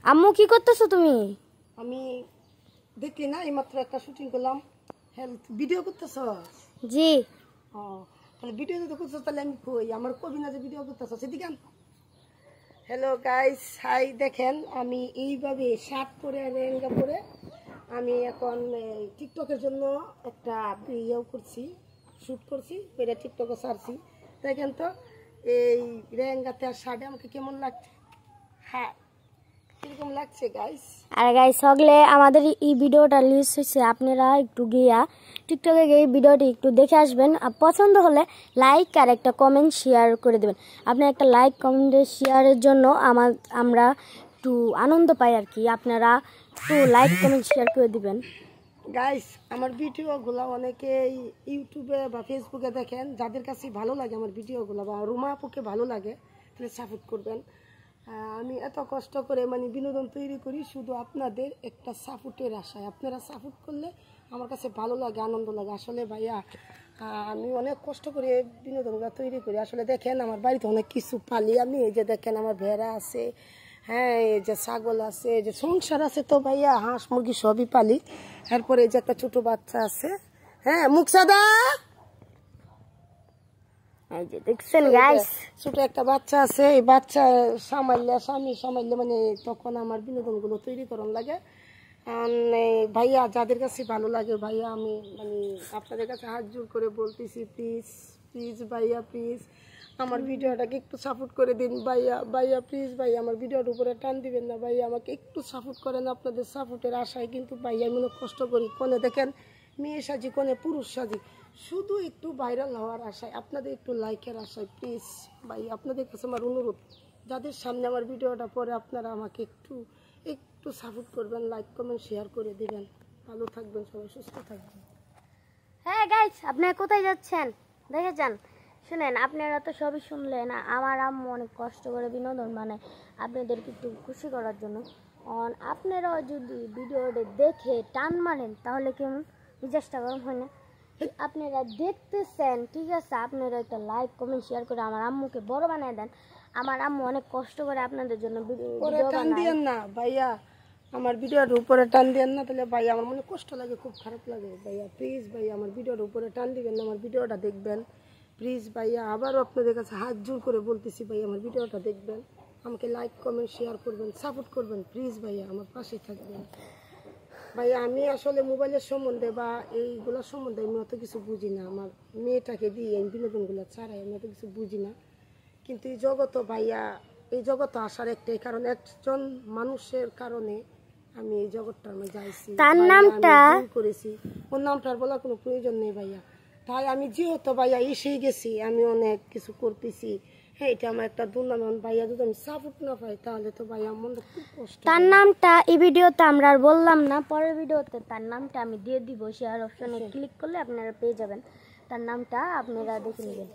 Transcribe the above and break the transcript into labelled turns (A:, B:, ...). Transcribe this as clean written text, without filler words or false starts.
A: আম্মু কি করতেছো তুমি?
B: আমি দেখলি না এইমাত্র একটা শুটিং করলাম। হেলথ ভিডিও করতেছো?
A: জি।
B: ও তাহলে ভিডিও যদি করছো তাহলে আমি কই আমার কবি না যে ভিডিও করতেছো সেদিকে। Hello guys, hi. দেখেন আমি এইভাবে শার্ট পরে লেহেঙ্গা পরে আমি এখন টিকটকের জন্য একটা ইয়েও করছি, শ্যুট করছি, এটা টিকটকে ছাড়ছি। দেখেন তো এই লেহেঙ্গাতে আর শার্টে আমাকে কেমন লাগছে। হ্যাঁ, কিরকম লাগছে গাইস?
A: আর গাইস সকলে আমাদের এই ভিডিওটা রিলিজ হয়েছে, আপনারা একটু গিয়া টিকটকে গিয়ে ভিডিওটি একটু দেখে আসবেন। আর পছন্দ হলে লাইক আর একটা কমেন্ট শেয়ার করে দেবেন। আপনি একটা লাইক কমেন্ট শেয়ারের জন্য আমরা একটু আনন্দ পাই আর কি। আপনারা একটু লাইক কমেন্ট শেয়ার করে দিবেন।
B: গাইস আমার ভিডিওগুলো অনেকে ইউটিউবে বা ফেসবুকে দেখেন, যাদের কাছে ভালো লাগে আমার ভিডিওগুলো বা রুমা আপুকে ভালো লাগে তাহলে সাপোর্ট করবেন। আমি এত কষ্ট করে মানে বিনোদন তৈরি করি শুধু আপনাদের একটা সাপোর্টের আশায়। আপনারা সাপোর্ট করলে আমার কাছে ভালো লাগে, আনন্দ লাগে। আসলে ভাইয়া আমি অনেক কষ্ট করে বিনোদনগুলো তৈরি করি। আসলে দেখেন আমার বাড়িতে অনেক কিছু পালি আমি। এই যে দেখেন আমার ভেড়া আছে, হ্যাঁ, এই যে ছাগল আছে, এই যে সংসার আছে তো ভাইয়া, হাঁস মুরগি সবই পালি। এরপরে এই যে একটা ছোট বাচ্চা আছে, হ্যাঁ মুকসাদা,
A: এই যে দেখছেন গাইস,
B: ছোট একটা বাচ্চা আছে। এই বাচ্চা সামাইলে স্বামী সামাইলে মানে তখন আমার বিনোদনগুলো তৈরি করার লাগে। ভাইয়া যাদের কাছে ভালো লাগে ভাইয়া, আমি মানে আপনাদের কাছে হাত জোর করে বলতেছি, প্লিজ প্লিজ ভাইয়া, প্লিজ আমার ভিডিওটাকে একটু সাপোর্ট করে দিন ভাইয়া। ভাইয়া প্লিজ ভাইয়া আমার ভিডিওর উপরে টান দিবেন না ভাইয়া, আমাকে একটু সাপোর্ট করেন। আপনাদের সাপোর্টের আশায় কিন্তু ভাইয়া আমি অনেক কষ্ট করি। কোনে দেখেন মেয়ে সাজি, কোনে পুরুষ সাজি, শুধু একটু ভাইরাল হওয়ার আশায়, আপনাদের একটু লাইকের আশায়। প্লিজ ভাই আপনাদের কাছে আমার অনুরোধ, যাদের সামনে আমার ভিডিওটা পরে আপনারা আমাকে একটু একটু সাপোর্ট করবেন, লাইক কমেন্ট শেয়ার করে দিবেন। ভালো থাকবেন সবাই, সুস্থ থাকবেন।
A: হ্যাঁ গাইস, আপনারা কোথায় যাচ্ছেন দেখে যান। শুনেন, আপনারা তো সবই শুনলেন। আমার আম্মু অনেক কষ্ট করে বিনোদন বানায় আপনাদেরকে একটু খুশি করার জন্য। আপনারাও যদি ভিডিওটা দেখে টান মারেন তাহলে কেমন মেজাজটা গরম হয় না? আপনারা দেখতেছেন ঠিক আছে, আপনারা একটা লাইক কমেন্ট শেয়ার করে আমার আম্মুকে বড় বানায় দেন। আমার আম্মু অনেক কষ্ট করে আপনাদের জন্য ভিডিও
B: টান দিয়েন না ভাইয়া, আমার ভিডিওর উপরে টান দিয়েন না, তাহলে ভাইয়া আমার মনে কষ্ট লাগে, খুব খারাপ লাগে। ভাইয়া প্লিজ ভাইয়া আমার ভিডিওর উপরে টান দিবেন না, আমার ভিডিওটা দেখবেন প্লিজ ভাইয়া। আবারও আপনাদের কাছে হাত জোর করে বলতেছি ভাইয়া আমার ভিডিওটা দেখবেন, আমাকে লাইক কমেন্ট শেয়ার করবেন, সাপোর্ট করবেন প্লিজ ভাইয়া, আমার পাশে থাকবেন ভাইয়া। আমি আসলে মোবাইলের সম্বন্ধে বা এইগুলোর সম্বন্ধে আমি অত কিছু বুঝি না। আমার মেয়েটাকে দিয়ে এই বিনোদনগুলো ছাড়াই আমি অত কিছু বুঝি না। কিন্তু এই জগৎ ভাইয়া, এই জগৎ আসার একটাই কারণ, একজন মানুষের কারণে আমি এই জগৎটার মধ্যে যাইছি।
A: তার নামটা
B: করেছি, ওর নামটার বলার কোনো প্রয়োজন নেই ভাইয়া। তাই আমি যেহেতু ভাইয়া এসেই গেছি, আমি অনেক কিছু করতেছি। হ্যাঁ, এটা আমার একটা দুর্নাম ভাইয়া। যদি আমি সাপোর্ট না পাই তাহলে তো ভাইয়া আমার খুব কষ্ট।
A: তার নামটা এই ভিডিওতে আমরা আর বললাম না, পরের ভিডিওতে তার নামটা আমি দিয়ে দিব। শেয়ার অপশনে ক্লিক করলে আপনারা পেয়ে যাবেন তার নামটা, আপনারা দেখে নেবেন।